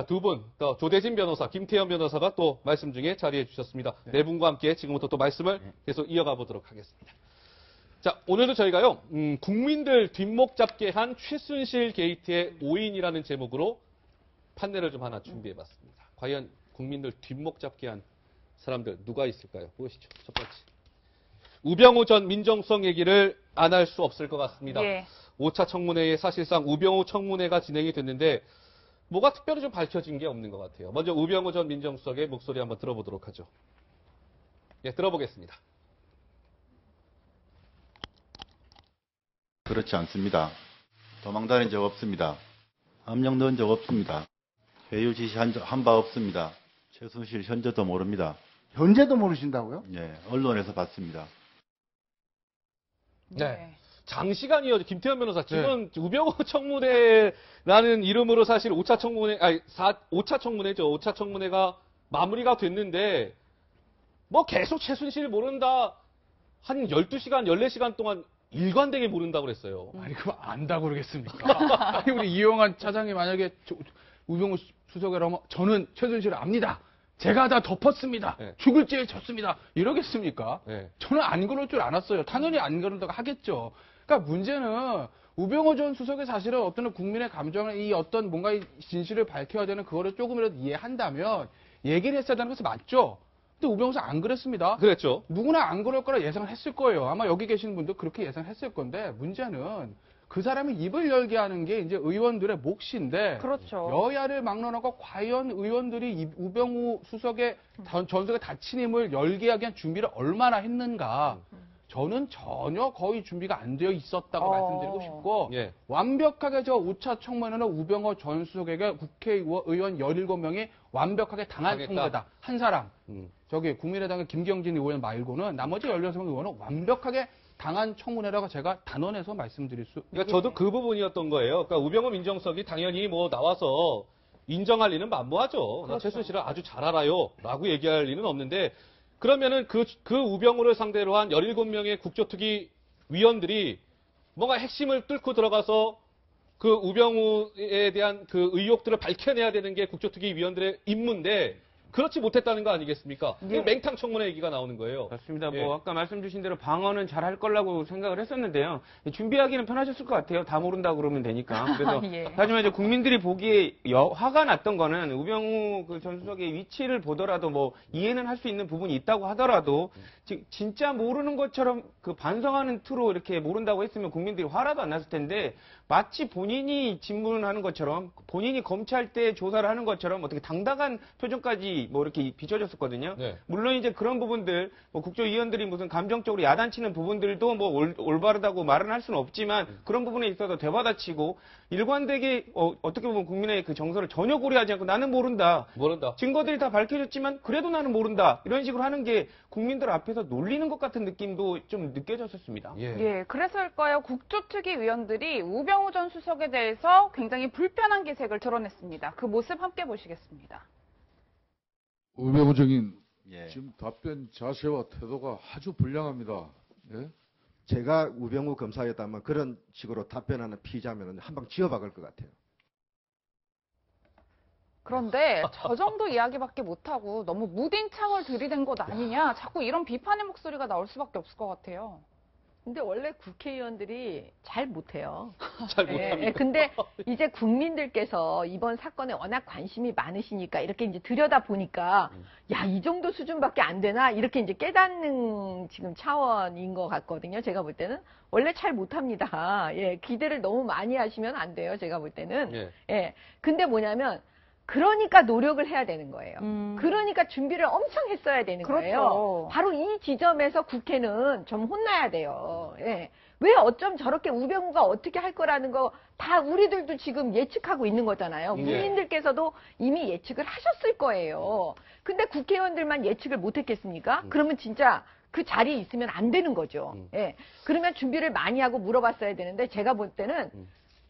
두 분, 또 조대진 변호사, 김태현 변호사가 또 말씀 중에 자리해 주셨습니다. 네 분과 함께 지금부터 또 말씀을 계속 이어가 보도록 하겠습니다. 자, 오늘도 저희가요, 국민들 뒷목 잡게 한 최순실 게이트의 오인이라는 제목으로 판넬을 좀 하나 준비해 봤습니다. 과연 국민들 뒷목 잡게 한 사람들 누가 있을까요? 보시죠. 첫 번째. 우병우 전 민정수석 얘기를 안 할 수 없을 것 같습니다. 예. 5차 청문회에 사실상 우병우 청문회가 진행이 됐는데 뭐가 특별히 좀 밝혀진 게 없는 것 같아요. 먼저 우병우 전 민정수석의 목소리 한번 들어보도록 하죠. 예, 들어보겠습니다. 그렇지 않습니다. 도망다닌 적 없습니다. 압력 넣은 적 없습니다. 회유 지시한 바 없습니다. 최순실 현재도 모릅니다. 현재도 모르신다고요? 예, 언론에서 봤습니다. 네. 장시간이요, 김태현 변호사. 지금 우병우 청문회라는 이름으로 사실 5차 청문회, 5차 청문회죠. 5차 청문회가 마무리가 됐는데, 뭐 계속 최순실 모른다. 한 12시간, 14시간 동안 일관되게 모른다고 그랬어요. 아니, 그럼 안다고 그러겠습니까? 아니, 우리 이용환 차장이 만약에 우병우 수석이라면 저는 최순실을 압니다. 제가 다 덮었습니다. 네. 죽을 죄에 졌습니다. 이러겠습니까? 네. 저는 안 그럴 줄 알았어요. 당연히 안 그런다고 하겠죠. 그러니까 문제는 우병우 전 수석이 사실은 어떤 국민의 감정을 이 어떤 뭔가 진실을 밝혀야 되는 그거를 조금이라도 이해한다면 얘기를 했어야 되는 것이 맞죠. 근데 우병우 수석 안 그랬습니다. 그랬죠. 누구나 안 그럴 거라 예상을 했을 거예요. 아마 여기 계시는 분도 그렇게 예상했을 건데 문제는 그 사람이 입을 열게 하는 게 이제 의원들의 몫인데 그렇죠. 여야를 막론하고 과연 의원들이 우병우 수석의 전속의 다친 힘을 열게 하기 위한 준비를 얼마나 했는가. 저는 전혀 거의 준비가 안 되어 있었다고 말씀드리고 싶고 예. 완벽하게 저 5차 청문회는 우병우 전 수석에게 국회의원 17명이 완벽하게 당한 당했다. 청문회다. 한 사람. 저기 국민의당의 김경진 의원 말고는 나머지 16명 의원은 완벽하게 당한 청문회라고 제가 단언해서 말씀드릴 수 있습니다. 그러니까 저도 그 부분이었던 거예요. 그러니까 우병우 민정수석이 당연히 뭐 나와서 인정할 리는 만무하죠. 나 최순실을 아주 잘 알아요. 라고 얘기할 리는 없는데 그러면은 그 우병우를 상대로 한 17명의 국조특위 위원들이 뭔가 핵심을 뚫고 들어가서 그 우병우에 대한 그 의혹들을 밝혀내야 되는 게 국조특위 위원들의 임무인데 그렇지 못했다는 거 아니겠습니까? 맹탕 청문회 얘기가 나오는 거예요. 맞습니다. 예. 뭐 아까 말씀 주신 대로 방어는 잘 할 거라고 생각을 했었는데요. 준비하기는 편하셨을 것 같아요. 다 모른다 그러면 되니까. 그래서 예. 하지만 이제 국민들이 보기에 화가 났던 거는 우병우 그 전 수석의 위치를 보더라도 뭐 이해는 할 수 있는 부분이 있다고 하더라도 진짜 모르는 것처럼 그 반성하는 투로 이렇게 모른다고 했으면 국민들이 화라도 안 났을 텐데 마치 본인이 질문하는 것처럼 본인이 검찰 때 조사를 하는 것처럼 어떻게 당당한 표정까지 뭐 이렇게 비춰졌었거든요. 네. 물론 이제 그런 부분들 뭐 국조위원들이 무슨 감정적으로 야단치는 부분들도 뭐 올바르다고 말은 할 수는 없지만 그런 부분에 있어서 되받아치고 일관되게 어떻게 보면 국민의 그 정서를 전혀 고려하지 않고 나는 모른다. 증거들이 다 밝혀졌지만 그래도 나는 모른다. 이런 식으로 하는 게 국민들 앞에서 놀리는 것 같은 느낌도 좀 느껴졌었습니다. 예, 그래서일까요? 국조특위 위원들이 우병우 전 수석에 대해서 굉장히 불편한 기색을 드러냈습니다. 그 모습 함께 보시겠습니다. 우병우 증인, 예. 지금 답변 자세와 태도가 아주 불량합니다. 예? 제가 우병우 검사였다면 그런 식으로 답변하는 피의자면 한 방 쥐어박을 것 같아요. 그런데 저 정도 이야기밖에 못하고 너무 무딘 창을 들이댄 것 아니냐. 자꾸 이런 비판의 목소리가 나올 수밖에 없을 것 같아요. 근데 원래 국회의원들이 잘 못해요. 잘 못합니다. 근데 이제 국민들께서 이번 사건에 워낙 관심이 많으시니까 이렇게 이제 들여다 보니까 야, 이 정도 수준밖에 안 되나? 이렇게 이제 깨닫는 지금 차원인 것 같거든요. 제가 볼 때는. 원래 잘 못합니다. 예, 기대를 너무 많이 하시면 안 돼요. 제가 볼 때는. 예. 근데 뭐냐면 그러니까 노력을 해야 되는 거예요. 그러니까 준비를 엄청 했어야 되는 거예요. 바로 이 지점에서 국회는 좀 혼나야 돼요. 예. 왜 어쩜 저렇게 우병우가 어떻게 할 거라는 거 다 우리들도 지금 예측하고 있는 거잖아요. 국민들께서도 이미 예측을 하셨을 거예요. 근데 국회의원들만 예측을 못 했겠습니까? 그러면 진짜 그 자리에 있으면 안 되는 거죠. 예. 그러면 준비를 많이 하고 물어봤어야 되는데 제가 볼 때는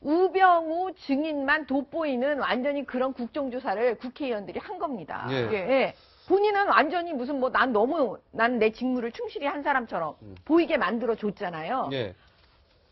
우병우 증인만 돋보이는 완전히 그런 국정조사를 국회의원들이 한 겁니다. 예. 본인은 완전히 무슨 뭐 난 내 직무를 충실히 한 사람처럼 보이게 만들어 줬잖아요.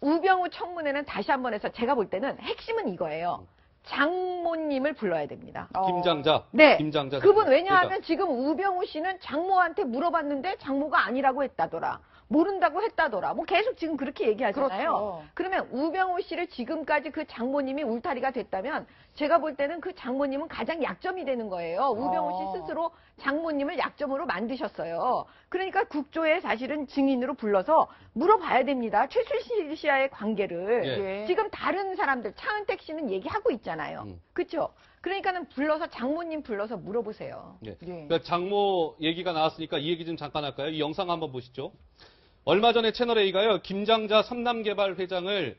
우병우 청문회는 다시 한번 해서 제가 볼 때는 핵심은 이거예요. 장모님을 불러야 됩니다. 김장자. 네. 김장자. 그분 왜냐하면 지금 우병우 씨는 장모한테 물어봤는데 장모가 아니라고 했다더라. 모른다고 했다더라. 뭐 계속 지금 그렇게 얘기하잖아요. 그렇죠. 그러면 우병우 씨를 지금까지 그 장모님이 울타리가 됐다면 제가 볼 때는 그 장모님은 가장 약점이 되는 거예요. 우병우 씨 스스로 장모님을 약점으로 만드셨어요. 그러니까 국조에 사실은 증인으로 불러서 물어봐야 됩니다. 최순실 씨와의 관계를. 예. 지금 다른 사람들, 차은택 씨는 얘기하고 있잖아요. 그렇죠? 그러니까는 불러서 장모님 불러서 물어보세요. 예. 예. 그러니까 장모 얘기가 나왔으니까 이 얘기 좀 잠깐 할까요? 이 영상 한번 보시죠. 얼마 전에 채널A가요, 김장자 삼남개발 회장을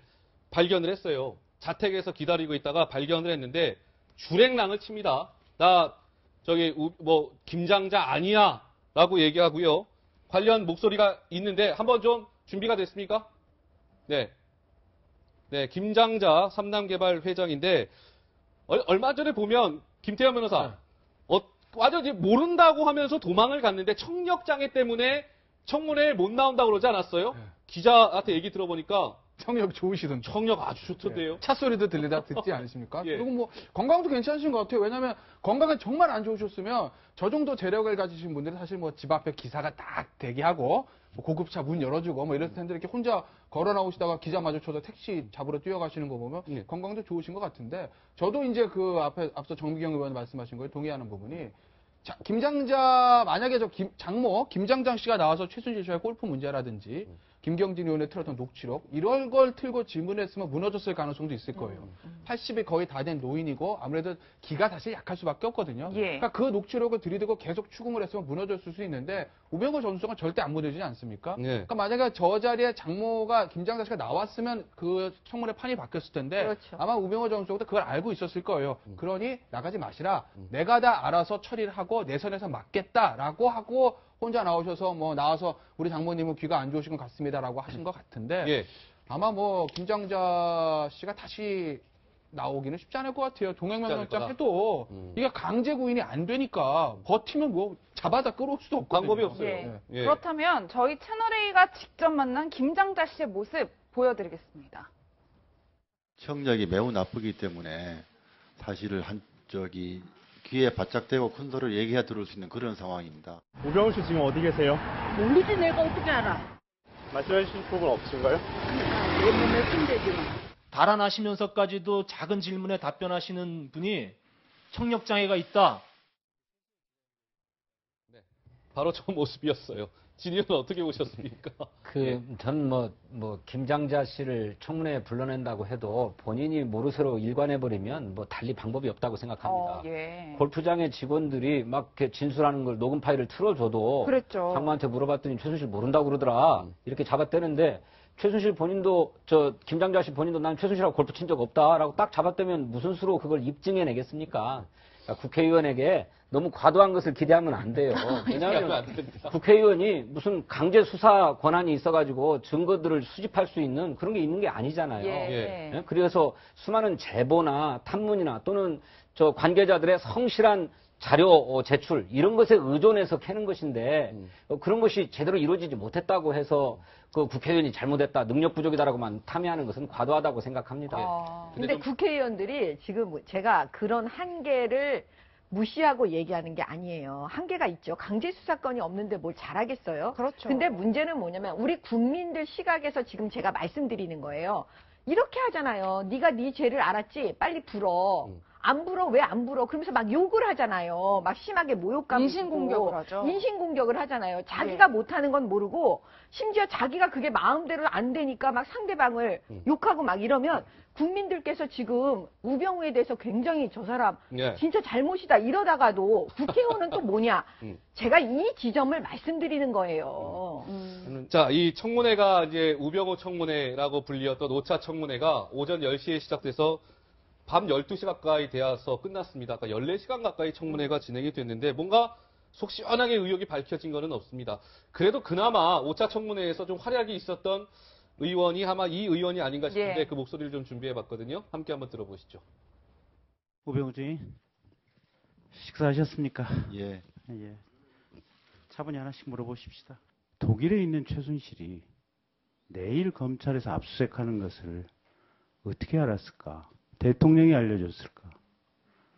발견을 했어요. 자택에서 기다리고 있다가 발견을 했는데, 주랭랑을 칩니다. 나, 김장자 아니야. 라고 얘기하고요. 관련 목소리가 있는데, 한번 좀 준비가 됐습니까? 네. 네, 김장자 삼남개발 회장인데, 얼마 전에 보면, 김태현 변호사, 완전히 모른다고 하면서 도망을 갔는데, 청력장애 때문에 청문회에 못 나온다고 그러지 않았어요? 네. 기자한테 얘기 들어보니까 청력 좋으시던데. 청력 아주 좋던데요. 차 소리도 들리다 듣지 않으십니까? 예. 그리고 뭐 건강도 괜찮으신 것 같아요. 왜냐하면 건강이 정말 안 좋으셨으면 저 정도 재력을 가지신 분들은 사실 뭐 집 앞에 기사가 딱 대기하고 뭐 고급차 문 열어주고 뭐 이럴 텐데 이렇게 혼자 걸어 나오시다가 기자 마주쳐서 택시 잡으러 뛰어가시는 거 보면 예. 건강도 좋으신 것 같은데 저도 이제 그 앞서 정미경 의원 말씀하신 거에 동의하는 부분이 자, 김장자 만약에 장모 김장장 씨가 나와서 최순실 씨와의 골프 문제라든지 김경진 의원의 틀었던 녹취록 이런 걸 틀고 질문했으면 무너졌을 가능성도 있을 거예요. 80이 거의 다 된 노인이고 아무래도 기가 사실 약할 수밖에 없거든요. 예. 그러니까 그 녹취록을 들이대고 계속 추궁을 했으면 무너졌을 수 있는데 우병우 전 수석은 절대 안 무너지지 않습니까? 예. 그러니까 만약에 저 자리에 장모가 김장자 씨가 나왔으면 그 청문회 판이 바뀌었을 텐데 그렇죠. 아마 우병우 전 수석도 그걸 알고 있었을 거예요. 그러니 나가지 마시라. 내가 다 알아서 처리를 하고 내 선에서 맡겠다라고 하고 혼자 나오셔서 뭐 나와서 우리 장모님은 귀가 안 좋으신 것 같습니다라고 하신 것 같은데 예. 아마 뭐 김장자 씨가 다시 나오기는 쉽지 않을 것 같아요. 쉽지 않을 동행명령장 거다. 해도 이게 강제 구인이 안 되니까 버티면 뭐 잡아다 끌어올 수도 없거든요. 방법이 없어요. 예. 예. 그렇다면 저희 채널A가 직접 만난 김장자 씨의 모습 보여드리겠습니다. 청력이 매우 나쁘기 때문에 사실을 귀에 바짝 대고 큰 소리를 얘기해 들을 수 있는 그런 상황입니다. 우병우 씨 지금 어디 계세요? 모르지 내가 어떻게 알아. 말씀해 주실 부분 없으신가요? 내 몸에 손대지 마. 달아나시면서까지도 작은 질문에 답변하시는 분이 청력장애가 있다. 바로 저 모습이었어요. 진 의원은 어떻게 보셨습니까? 전 김장자 씨를 청문회에 불러낸다고 해도 본인이 모르쇠로 일관해버리면 뭐 달리 방법이 없다고 생각합니다. 예. 골프장의 직원들이 막 이렇게 진술하는 걸 녹음 파일을 틀어줘도 그랬죠. 장모한테 물어봤더니 최순실 모른다고 그러더라. 이렇게 잡았대는데 최순실 본인도 김장자 씨 본인도 난 최순실하고 골프 친 적 없다라고 딱 잡았다면 무슨 수로 그걸 입증해내겠습니까? 그러니까 국회의원에게 너무 과도한 것을 기대하면 안 돼요. 왜냐하면 국회의원이 무슨 강제 수사 권한이 있어가지고 증거들을 수집할 수 있는 그런 게 있는 게 아니잖아요. 예. 예? 그래서 수많은 제보나 탐문이나 또는 관계자들의 성실한 자료 제출 이런 것에 의존해서 캐는 것인데 그런 것이 제대로 이루어지지 못했다고 해서 그 국회의원이 잘못했다, 능력 부족이다라고만 탐의하는 것은 과도하다고 생각합니다. 근데 국회의원들이 지금 제가 그런 한계를 무시하고 얘기하는 게 아니에요. 한계가 있죠. 강제 수사권이 없는데 뭘 잘하겠어요? 그렇죠. 근데 문제는 뭐냐면 우리 국민들 시각에서 지금 제가 말씀드리는 거예요. 이렇게 하잖아요. 네가 네 죄를 알았지? 빨리 불어. 안 불어? 왜 안 불어? 그러면서 막 욕을 하잖아요. 막 심하게 모욕감 인신공격을 하죠. 인신공격을 하잖아요. 자기가 못하는 건 모르고 심지어 자기가 그게 마음대로 안 되니까 막 상대방을 욕하고 막 이러면 국민들께서 지금 우병우에 대해서 굉장히 저 사람 진짜 잘못이다 이러다가도 국회의원은 또 뭐냐. 제가 이 지점을 말씀드리는 거예요. 자, 이 청문회가 이제 우병우 청문회라고 불리었던 5차 청문회가 오전 10시에 시작돼서 밤 12시 가까이 되어서 끝났습니다. 그러니까 14시간 가까이 청문회가 진행이 됐는데 뭔가 속 시원하게 의혹이 밝혀진 것은 없습니다. 그래도 그나마 5차 청문회에서 좀 활약이 있었던 의원이 아마 이 의원이 아닌가 싶은데 그 목소리를 좀 준비해봤거든요. 함께 한번 들어보시죠. 우병우 주인, 식사하셨습니까? 예. 예. 차분히 하나씩 물어보십시다. 독일에 있는 최순실이 내일 검찰에서 압수수색하는 것을 어떻게 알았을까? 대통령이 알려줬을까?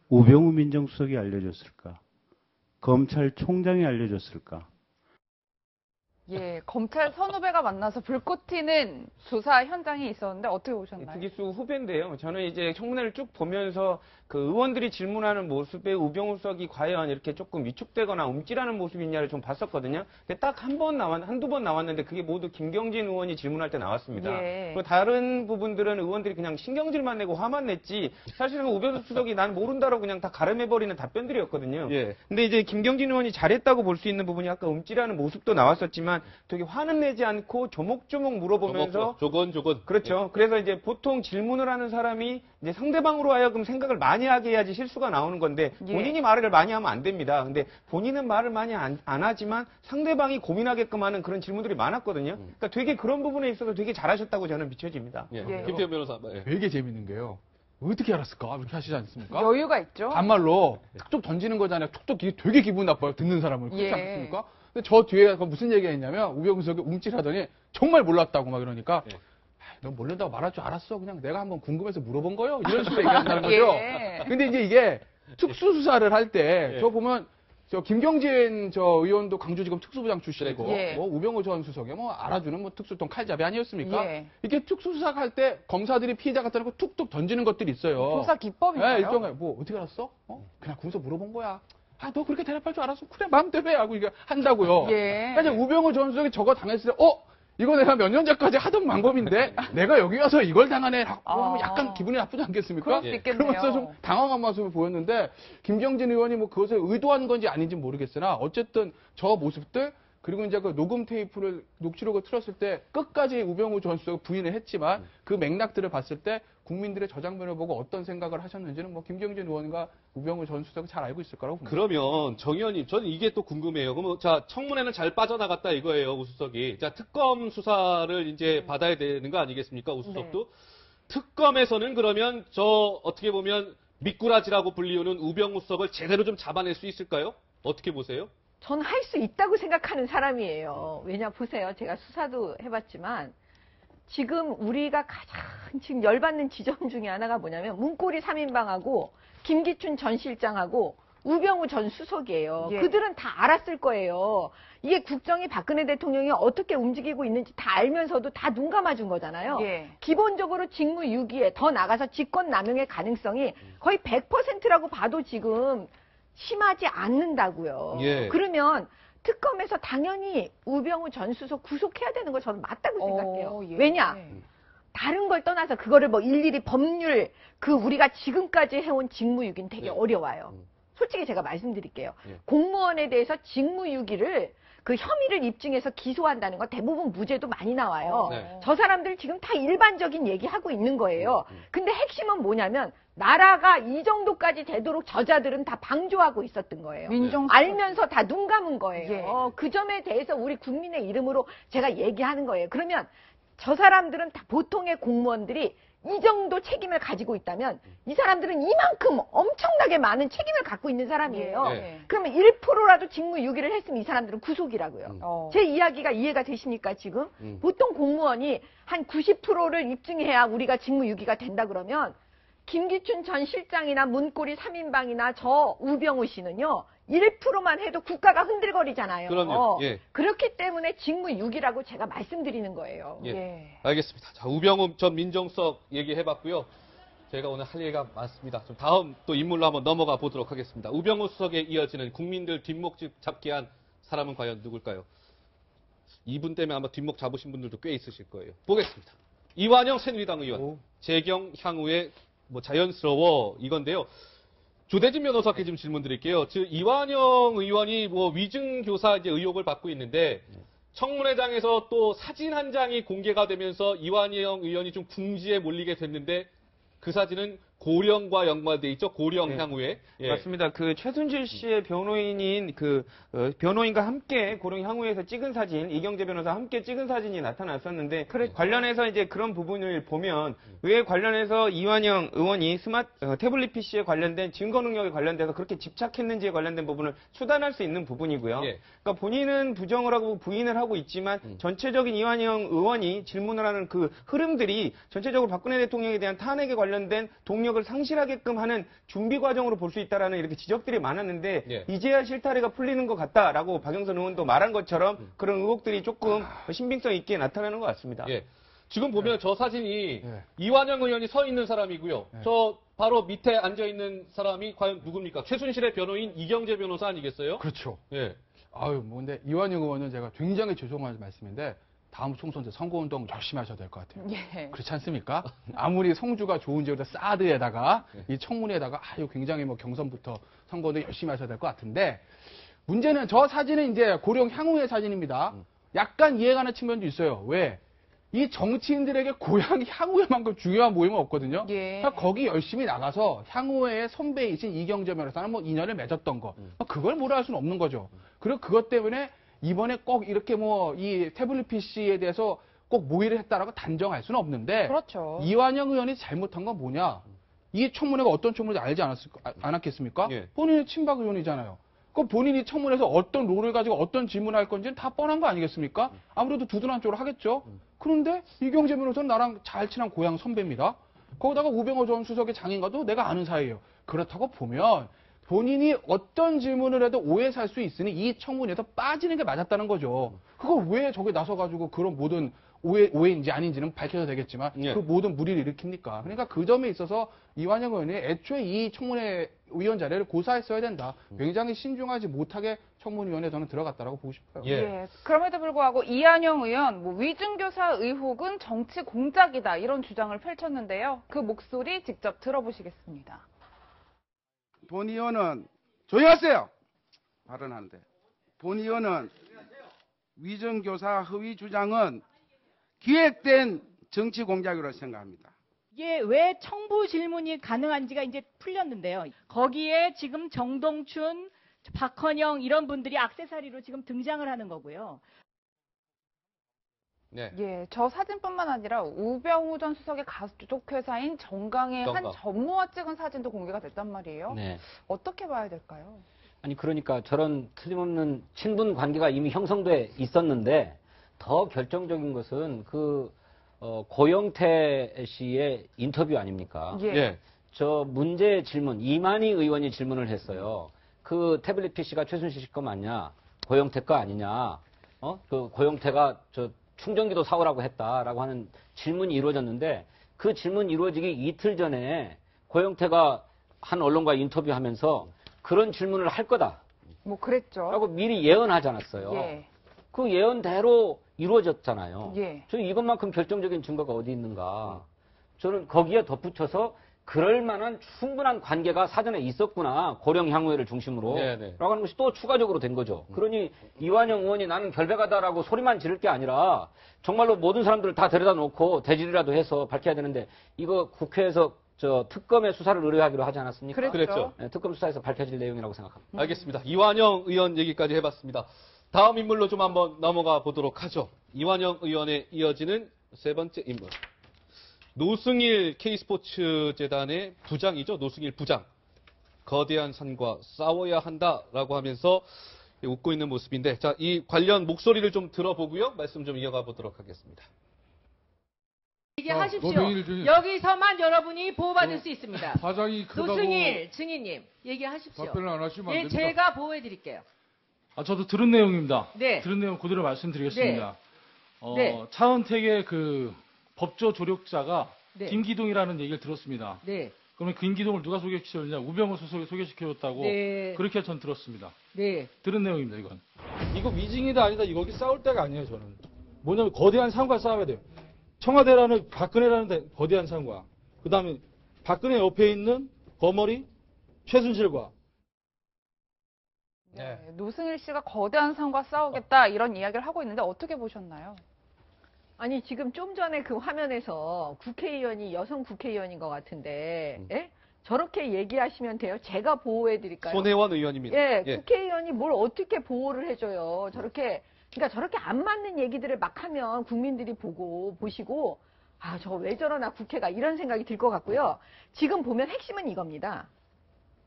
우병우 민정수석이 알려줬을까? 검찰총장이 알려줬을까? 예, 검찰 선후배가 만나서 불꽃 튀는 수사 현장이 있었는데 어떻게 보셨나요? 두기수 후배인데요. 저는 이제 청문회를 쭉 보면서 그 의원들이 질문하는 모습에 우병우 수석이 과연 이렇게 조금 위축되거나 움찔하는 모습이 있냐를 좀 봤었거든요. 근데 딱 한두 번 나왔는데 그게 모두 김경진 의원이 질문할 때 나왔습니다. 예. 그리고 다른 부분들은 의원들이 그냥 신경질만 내고 화만 냈지 사실은 우병우 수석이 난 모른다라고 그냥 다 가름해버리는 답변들이었거든요. 예. 근데 이제 김경진 의원이 잘했다고 볼 수 있는 부분이 아까 움찔하는 모습도 나왔었지만 되게 화는 내지 않고 조목조목 물어보면서 조곤조곤. 그렇죠. 그래서 이제 보통 질문을 하는 사람이 이제 상대방으로 하여금 생각을 많이 하게 해야지 실수가 나오는 건데 본인이 말을 많이 하면 안 됩니다. 근데 본인은 말을 많이 안 하지만 상대방이 고민하게끔 하는 그런 질문들이 많았거든요. 그러니까 되게 그런 부분에 있어서 되게 잘하셨다고 저는 비춰집니다. 예. 김태현 변호사. 예. 되게 재밌는 게요. 어떻게 알았을까? 이렇게 하시지 않습니까? 여유가 있죠. 반말로 툭툭 던지는 거잖아요. 툭툭 이게 되게 기분 나빠요. 듣는 사람을. 그렇지 예. 않습니까? 근데 저 뒤에 무슨 얘기가 있냐면 우병우 수석이 움찔하더니 정말 몰랐다고 막 이러니까 넌 모른다고 말할 줄 알았어. 그냥 내가 한번 궁금해서 물어본 거요. 이런 식으로 얘기한다는 거죠. 예. 근데 이제 이게 특수수사를 할 때 저 보면 저 김경진 저 의원도 광주지검 특수부장 출신이고 예. 뭐 우병우 전 수석이 뭐 알아주는 뭐 특수통 칼잡이 아니었습니까? 예. 이게 특수수사 할 때 검사들이 피의자 같다는 거 툭툭 던지는 것들이 있어요. 조사 기법인가요? 네, 일종의 뭐 어떻게 알았어? 그냥 거기서 물어본 거야. 아, 너 그렇게 대답할 줄 알았어? 그래, 마음대로 해. 하고 이거 한다고요. 예. 그러니까 이제 우병우 전 수석이 저거 당했을 때, 이거 내가 몇 년 전까지 하던 방법인데, 내가 여기 와서 이걸 당하네. 하고 하면 약간 기분이 나쁘지 않겠습니까? 그럴 수 있겠네요. 그러면서 좀 당황한 모습을 보였는데, 김경진 의원이 뭐 그것을 의도한 건지 아닌지 모르겠으나, 어쨌든 저 모습들, 그리고 이제 그 녹음 테이프를 녹취록을 틀었을 때 끝까지 우병우 전 수석이 부인을 했지만 그 맥락들을 봤을 때 국민들의 저 장면을 보고 어떤 생각을 하셨는지는 뭐 김경진 의원과 우병우 전 수석이 잘 알고 있을 거라고 봅니다. 그러면 정 의원님, 저는 이게 또 궁금해요. 그러면 자 청문회는 잘 빠져나갔다 이거예요, 우 수석이. 자 특검 수사를 이제 받아야 되는 거 아니겠습니까, 우 수석도? 특검에서는 그러면 저 어떻게 보면 미꾸라지라고 불리우는 우병우 수석을 제대로 좀 잡아낼 수 있을까요? 어떻게 보세요? 저는 할 수 있다고 생각하는 사람이에요. 왜냐 보세요. 제가 수사도 해봤지만 지금 우리가 가장 지금 열받는 지점 중에 하나가 뭐냐면 문고리 3인방하고 김기춘 전 실장하고 우병우 전 수석이에요. 예. 그들은 다 알았을 거예요. 이게 국정이 박근혜 대통령이 어떻게 움직이고 있는지 다 알면서도 다 눈 감아준 거잖아요. 예. 기본적으로 직무유기에 더 나가서 직권남용의 가능성이 거의 100%라고 봐도 지금 심하지 않는다고요. 예. 그러면 특검에서 당연히 우병우 전 수석 구속해야 되는 거 저는 맞다고 생각해요. 예. 왜냐? 다른 걸 떠나서 그거를 뭐 일일이 법률 우리가 지금까지 해온 직무유기는 되게 어려워요. 솔직히 제가 말씀드릴게요. 공무원에 대해서 직무유기를 그 혐의를 입증해서 기소한다는 건 대부분 무죄도 많이 나와요. 저 사람들 지금 다 일반적인 얘기하고 있는 거예요. 근데 핵심은 뭐냐면 나라가 이 정도까지 되도록 저자들은 다 방조하고 있었던 거예요. 알면서 다 눈 감은 거예요. 그 점에 대해서 우리 국민의 이름으로 제가 얘기하는 거예요. 그러면 저 사람들은 다 보통의 공무원들이 이 정도 책임을 가지고 있다면 이 사람들은 이만큼 엄청나게 많은 책임을 갖고 있는 사람이에요. 그러면 1%라도 직무유기를 했으면 이 사람들은 구속이라고요. 제 이야기가 이해가 되십니까 지금? 보통 공무원이 한 90%를 입증해야 우리가 직무유기가 된다 그러면 김기춘 전 실장이나 문고리 3인방이나 저 우병우 씨는요. 1%만 해도 국가가 흔들거리잖아요. 그럼요. 예. 그렇기 때문에 직무유기라고 제가 말씀드리는 거예요. 예. 알겠습니다. 자, 우병우 전 민정수석 얘기해봤고요. 저희가 오늘 할 얘기가 많습니다. 좀 다음 또 인물로 한번 넘어가 보도록 하겠습니다. 우병우 수석에 이어지는 국민들 뒷목 잡게 한 사람은 과연 누굴까요? 이분 때문에 아마 뒷목 잡으신 분들도 꽤 있으실 거예요. 보겠습니다. 이완영 새누리당 의원, 재경 향후에 뭐 자연스러워 이건데요. 조대진 변호사께 좀 질문 드릴게요. 즉 이완영 의원이 뭐 위증 교사 이제 의혹을 받고 있는데 청문회장에서 또 사진 한 장이 공개가 되면서 이완영 의원이 좀 궁지에 몰리게 됐는데 그 사진은 고령과 연관돼 있죠. 고령 향후에. 예. 맞습니다. 그 최순실 씨의 변호인인 변호인과 함께 고령 향후에서 찍은 사진, 이경재 변호사 함께 찍은 사진이 나타났었는데 관련해서 이제 그런 부분을 보면 왜 관련해서 이완영 의원이 태블릿 PC에 관련된 증거 능력에 관련돼서 그렇게 집착했는지에 관련된 부분을 추단할 수 있는 부분이고요. 예. 그러니까 본인은 부정을 하고 부인을 하고 있지만 전체적인 이완영 의원이 질문을 하는 그 흐름들이 전체적으로 박근혜 대통령에 대한 탄핵에 관련된 동력 영향력을 상실하게끔 하는 준비 과정으로 볼 수 있다라는 이렇게 지적들이 많았는데 예. 이제야 실타래가 풀리는 것 같다라고 박영선 의원도 말한 것처럼 그런 의혹들이 조금 신빙성 있게 나타나는 것 같습니다. 예. 지금 보면 저 사진이 이완영 의원이 서 있는 사람이고요. 저 바로 밑에 앉아 있는 사람이 과연 누굽니까? 최순실의 변호인 이경재 변호사 아니겠어요? 그렇죠. 예. 아유, 뭐 근데 이완영 의원은 제가 굉장히 죄송한 말씀인데 다음 총선 때 선거운동 열심히 하셔야 될 것 같아요. 예. 그렇지 않습니까? 아무리 성주가 좋은 지역에다 사드에다가 이 청문회에다가 아유 굉장히 뭐 경선부터 선거운동 열심히 하셔야 될 것 같은데 문제는 저 사진은 이제 고령 향후의 사진입니다. 약간 이해가는 측면도 있어요. 왜? 이 정치인들에게 고향 향후회만큼 중요한 모임은 없거든요. 예. 그러니까 거기 열심히 나가서 향후회의 선배이신 이경재 변호사는 뭐 인연을 맺었던 거. 그걸 뭐라 할 수는 없는 거죠. 그리고 그것 때문에 이번에 꼭 이렇게 뭐 이 태블릿 PC에 대해서 꼭 모의를 했다라고 단정할 수는 없는데. 그렇죠. 이완영 의원이 잘못한 건 뭐냐? 이 청문회가 어떤 청문회인지 알지 않았겠습니까? 본인이 친박 의원이잖아요. 그 본인이 청문회에서 어떤 롤을 가지고 어떤 질문을 할 건지는 다 뻔한 거 아니겠습니까? 아무래도 두둔한 쪽으로 하겠죠. 그런데 이경재 변호사는 나랑 잘 친한 고향 선배입니다. 거기다가 우병호 전 수석의 장인과도 내가 아는 사이예요. 그렇다고 보면 본인이 어떤 질문을 해도 오해 살 수 있으니 이 청문회에서 빠지는 게 맞았다는 거죠. 그걸 왜 저게 나서가지고 그런 모든 오해인지 아닌지는 밝혀야 되겠지만 그 모든 무리를 일으킵니까? 그러니까 그 점에 있어서 이완영 의원이 애초에 이 청문회 위원 자리를 고사했어야 된다. 굉장히 신중하지 못하게 청문위원회에 저는 들어갔다라고 보고 싶어요. 예. 그럼에도 불구하고 이완영 의원 뭐 위증교사 의혹은 정치 공작이다 이런 주장을 펼쳤는데요. 그 목소리 직접 들어보시겠습니다. 본 의원은 조용하세요. 발언하는데 본 의원은 위증교사 허위 주장은 기획된 정치 공작이라고 생각합니다. 이게 왜 청부 질문이 가능한지가 이제 풀렸는데요. 거기에 지금 정동춘, 박헌영 이런 분들이 액세서리로 지금 등장을 하는 거고요. 네. 예, 저 사진뿐만 아니라 우병우 전 수석의 가족 회사인 정강의 한 전무와 찍은 사진도 공개가 됐단 말이에요. 네. 어떻게 봐야 될까요? 아니 그러니까 저런 틀림없는 친분 관계가 이미 형성돼 있었는데 더 결정적인 것은 그 고영태 씨의 인터뷰 아닙니까? 예. 저 문제 질문 이만희 의원이 질문을 했어요. 그 태블릿 PC가 최순실 씨 거 맞냐? 고영태 거 아니냐? 그 고영태가 저 충전기도 사오라고 했다라고 하는 질문이 이루어졌는데 그 질문 이루어지기 이틀 전에 고영태가 한 언론과 인터뷰하면서 그런 질문을 할 거다. 뭐 그랬죠. 라고 미리 예언하지 않았어요. 예. 그 예언대로 이루어졌잖아요. 예. 저 이것만큼 결정적인 증거가 어디 있는가. 저는 거기에 덧붙여서 그럴 만한 충분한 관계가 사전에 있었구나. 고령 향후회를 중심으로. 라고 하는 것이 또 추가적으로 된 거죠. 그러니 이완영 의원이 나는 결백하다라고 소리만 지를 게 아니라 정말로 모든 사람들을 다 데려다 놓고 대질이라도 해서 밝혀야 되는데 이거 국회에서 저 특검의 수사를 의뢰하기로 하지 않았습니까? 그랬죠. 네, 특검 수사에서 밝혀질 내용이라고 생각합니다. 알겠습니다. 이완영 의원 얘기까지 해봤습니다. 다음 인물로 좀 한번 넘어가 보도록 하죠. 이완영 의원에 이어지는 세 번째 인물. 노승일 K스포츠 재단의 부장이죠. 노승일 부장. 거대한 산과 싸워야 한다라고 하면서 웃고 있는 모습인데, 자, 이 관련 목소리를 좀 들어보고요. 말씀 좀 이어가 보도록 하겠습니다. 얘기하십시오. 여기서만 여러분이 보호받을 수 있습니다. 화장이 크다고 노승일 증인님 얘기하십시오. 답변을 안 하시면 안 예, 됩니다. 제가 보호해드릴게요. 저도 들은 내용입니다. 네. 들은 내용 그대로 말씀드리겠습니다. 네. 차은택의 그 법조 조력자가 네. 김기동이라는 얘기를 들었습니다. 네. 그러면 김기동을 누가 소개시켜줬냐? 우병우 수석이 소개시켜줬다고 네. 그렇게 전 들었습니다. 네. 들은 내용입니다, 이건. 이거 위증이다 아니다 여기 싸울 때가 아니에요 저는. 뭐냐면 거대한 산과 싸워야 돼요. 청와대라는 박근혜라는 거대한 산과 그 다음에 박근혜 옆에 있는 거머리 최순실과. 네. 노승일 씨가 거대한 산과 싸우겠다 이런 이야기를 하고 있는데 어떻게 보셨나요? 아니 지금 좀 전에 그 화면에서 국회의원이 여성 국회의원인 것 같은데 예? 저렇게 얘기하시면 돼요? 제가 보호해드릴까요? 손혜원 의원입니다. 예, 국회의원이 뭘 어떻게 보호를 해줘요? 저렇게 그러니까 저렇게 안 맞는 얘기들을 막 하면 국민들이 보시고 아 저거 왜 저러나 국회가 이런 생각이 들 것 같고요. 지금 보면 핵심은 이겁니다.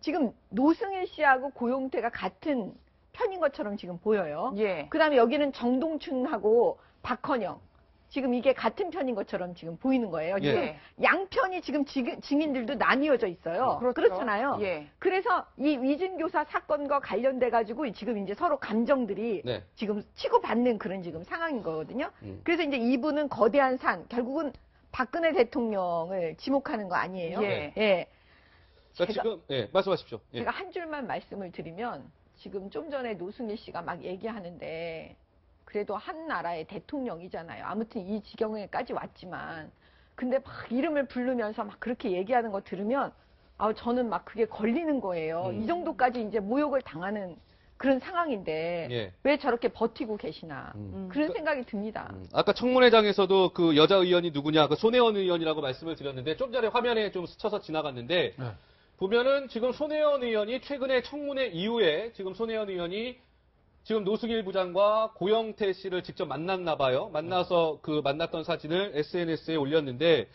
지금 노승일 씨하고 고용태가 같은 편인 것처럼 지금 보여요. 예. 그다음에 여기는 정동춘하고 박헌영. 지금 이게 같은 편인 것처럼 지금 보이는 거예요. 지금 예. 양편이 지금 증인들도 나뉘어져 있어요. 그렇죠. 그렇잖아요. 예. 그래서 이 위증교사 사건과 관련돼 가지고 지금 이제 서로 감정들이 네. 지금 치고받는 그런 지금 상황인 거거든요. 그래서 이제 이분은 거대한 산, 결국은 박근혜 대통령을 지목하는 거 아니에요? 예. 예. 자, 지금 예, 말씀하십시오. 예. 제가 한 줄만 말씀을 드리면 지금 좀 전에 노승일 씨가 막 얘기하는데 그래도 한 나라의 대통령이잖아요. 아무튼 이 지경에까지 왔지만 근데 막 이름을 부르면서 막 그렇게 얘기하는 거 들으면 저는 막 그게 걸리는 거예요. 이 정도까지 이제 모욕을 당하는 그런 상황인데 예. 왜 저렇게 버티고 계시나 그런 생각이 듭니다. 아까 청문회장에서도 그 여자 의원이 누구냐, 그 손혜원 의원이라고 말씀을 드렸는데 좀 전에 화면에 좀 스쳐서 지나갔는데 보면은 지금 손혜원 의원이 최근에 청문회 이후에 지금 손혜원 의원이 지금 노승일 부장과 고영태 씨를 직접 만났나 봐요. 만나서 그 만났던 사진을 SNS에 올렸는데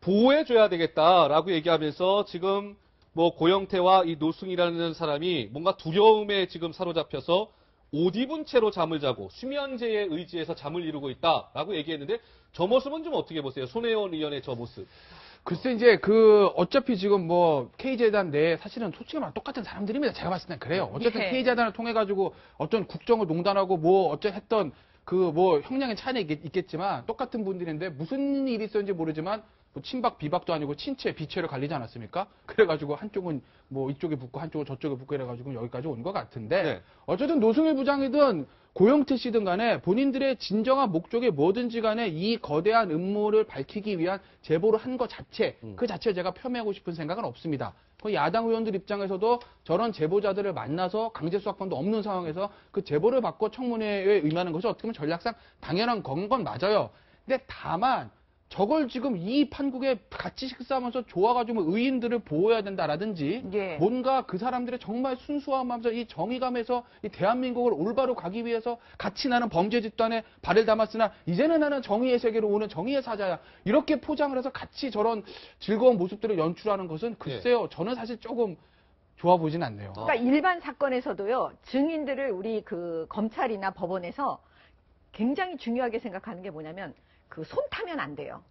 보호해줘야 되겠다라고 얘기하면서 지금 뭐 고영태와 이 노승이라는 사람이 뭔가 두려움에 지금 사로잡혀서 옷 입은 채로 잠을 자고 수면제에 의지해서 잠을 이루고 있다라고 얘기했는데 저 모습은 좀 어떻게 보세요? 손혜원 의원의 저 모습. 글쎄 이제 어차피 지금 뭐 K재단 내에 사실은 솔직히 말하면 똑같은 사람들입니다. 제가 봤을 땐 그래요. 어쨌든 예. K재단을 통해 가지고 어떤 국정을 농단하고 뭐 어쨌든 뭐 형량의 차이는 있겠지만 똑같은 분들인데 무슨 일이 있었는지 모르지만 뭐 친박 비박도 아니고 친채 비채를 갈리지 않았습니까? 그래가지고 한쪽은 뭐 이쪽에 붙고 한쪽은 저쪽에 붙고 이래가지고 여기까지 온 것 같은데 네. 어쨌든 노승일 부장이든 고영태 씨든 간에 본인들의 진정한 목적이 뭐든지 간에 이 거대한 음모를 밝히기 위한 제보를 한 것 자체 그 자체에 제가 폄훼하고 싶은 생각은 없습니다. 그 야당 의원들 입장에서도 저런 제보자들을 만나서 강제 수사권도 없는 상황에서 그 제보를 받고 청문회에 임하는 것이 어떻게 보면 전략상 당연한 건 맞아요. 근데 다만 저걸 지금 이 판국에 같이 식사하면서 좋아가지고 의인들을 보호해야 된다라든지 예. 뭔가 그 사람들의 정말 순수함하면서 이 정의감에서 이 대한민국을 올바로 가기 위해서 같이 나는 범죄 집단에 발을 담았으나 이제는 나는 정의의 세계로 오는 정의의 사자야. 이렇게 포장을 해서 같이 저런 즐거운 모습들을 연출하는 것은 글쎄요. 저는 사실 조금 좋아 보이진 않네요. 그러니까 일반 사건에서도요. 증인들을 우리 그 검찰이나 법원에서 굉장히 중요하게 생각하는 게 뭐냐면 그 손 타면 안 돼요.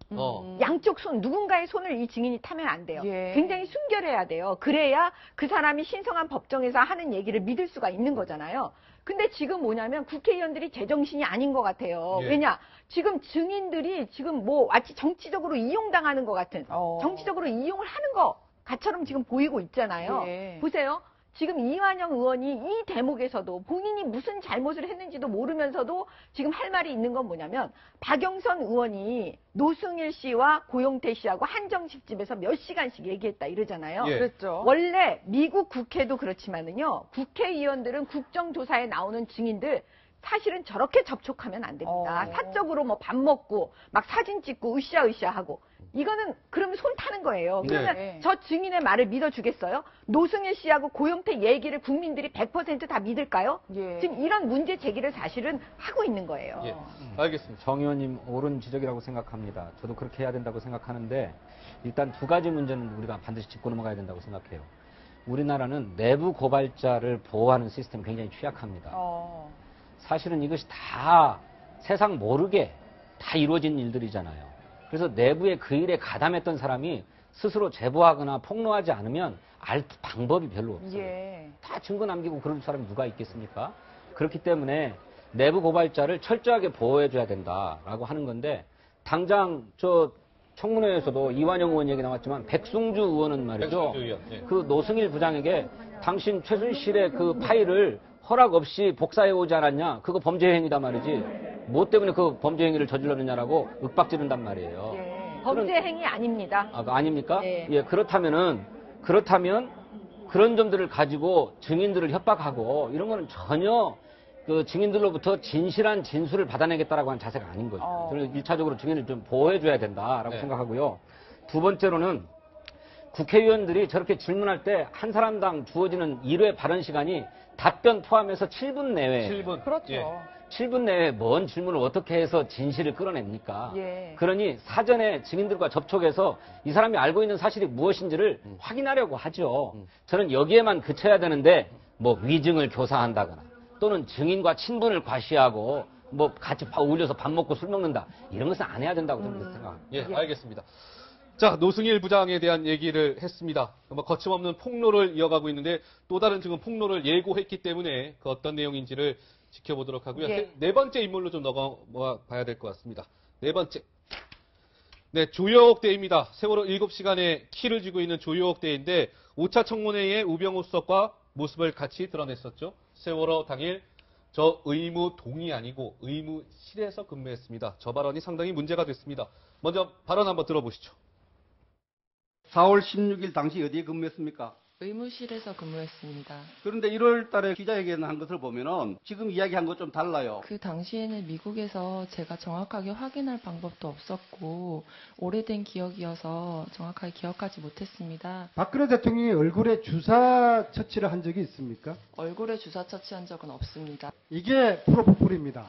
양쪽 손, 누군가의 손을 이 증인이 타면 안 돼요. 예. 굉장히 순결해야 돼요. 그래야 그 사람이 신성한 법정에서 하는 얘기를 믿을 수가 있는 거잖아요. 근데 지금 뭐냐면 국회의원들이 제정신이 아닌 것 같아요. 예. 왜냐? 지금 증인들이 지금 뭐 마치 정치적으로 이용당하는 것 같은, 정치적으로 이용을 하는 것 같처럼 지금 보이고 있잖아요. 예. 보세요. 지금 이완영 의원이 이 대목에서도 본인이 무슨 잘못을 했는지도 모르면서도 지금 할 말이 있는 건 뭐냐면 박영선 의원이 노승일 씨와 고영태 씨하고 한정식 집에서 몇 시간씩 얘기했다 이러잖아요. 예. 그랬죠. 원래 미국 국회도 그렇지만은요. 국회의원들은 국정조사에 나오는 증인들 사실은 저렇게 접촉하면 안 됩니다. 사적으로 뭐 밥 먹고 막 사진 찍고 으쌰으쌰 하고 이거는 그러면 손 타는 거예요. 그러면 네. 저 증인의 말을 믿어주겠어요? 노승일 씨하고 고영태 얘기를 국민들이 100% 다 믿을까요? 예. 지금 이런 문제 제기를 사실은 하고 있는 거예요. 예. 알겠습니다. 정 의원님 옳은 지적이라고 생각합니다. 저도 그렇게 해야 된다고 생각하는데 일단 두 가지 문제는 우리가 반드시 짚고 넘어가야 된다고 생각해요. 우리나라는 내부 고발자를 보호하는 시스템이 굉장히 취약합니다. 사실은 이것이 다 세상 모르게 다 이루어진 일들이잖아요. 그래서 내부에 그 일에 가담했던 사람이 스스로 제보하거나 폭로하지 않으면 알 방법이 별로 없어요. 예. 다 증거 남기고 그럴 사람이 누가 있겠습니까? 그렇기 때문에 내부 고발자를 철저하게 보호해줘야 된다라고 하는 건데 당장 저 청문회에서도 이완영 의원 얘기 나왔지만 백승주 의원은 말이죠. 백승주 의원, 예. 그 노승일 부장에게 당신 최순실의 그 파일을 허락 없이 복사해 오지 않았냐? 그거 범죄 행위다 말이지. 뭐 때문에 그 범죄 행위를 저질렀느냐라고 윽박지른단 말이에요. 범죄 행위 아닙니다. 아닙니까? 네. 예, 그렇다면 그런 점들을 가지고 증인들을 협박하고 이런 거는 전혀 그 증인들로부터 진실한 진술을 받아내겠다라고 하는 자세가 아닌 거죠. 저는 1차적으로 증인을 좀 보호해줘야 된다라고 네. 생각하고요. 두 번째로는 국회의원들이 저렇게 질문할 때 한 사람당 주어지는 1회 발언 시간이 답변 포함해서 7분 내외. 7분. 그렇죠. 예. 7분 내에 뭔 질문을 어떻게 해서 진실을 끌어냅니까? 예. 그러니 사전에 증인들과 접촉해서 이 사람이 알고 있는 사실이 무엇인지를 확인하려고 하죠. 저는 여기에만 그쳐야 되는데 뭐 위증을 교사한다거나 또는 증인과 친분을 과시하고 뭐 같이 어울려서 밥 먹고 술 먹는다. 이런 것은 안 해야 된다고 저는 생각합니다. 예, 알겠습니다. 자, 노승일 부장에 대한 얘기를 했습니다. 뭐 거침없는 폭로를 이어가고 있는데 또 다른 지금 폭로를 예고했기 때문에 그 어떤 내용인지를 지켜보도록 하고요. 예. 네 번째 인물로 좀 넘어가 봐야 될 것 같습니다. 네 번째. 네, 조여옥 대입니다. 세월호 7시간의 키를 쥐고 있는 조여옥 대인데 5차 청문회에 우병우 수석과 모습을 같이 드러냈었죠. 세월호 당일 저 의무동이 아니고 의무실에서 근무했습니다. 저 발언이 상당히 문제가 됐습니다. 먼저 발언 한번 들어보시죠. 4월 16일 당시 어디에 근무했습니까? 의무실에서 근무했습니다. 그런데 1월 달에 기자회견을 한 것을 보면은 지금 이야기한 것 좀 달라요. 그 당시에는 미국에서 제가 정확하게 확인할 방법도 없었고 오래된 기억이어서 정확하게 기억하지 못했습니다. 박근혜 대통령이 얼굴에 주사 처치를 한 적이 있습니까? 얼굴에 주사 처치한 적은 없습니다. 이게 프로포폴입니다.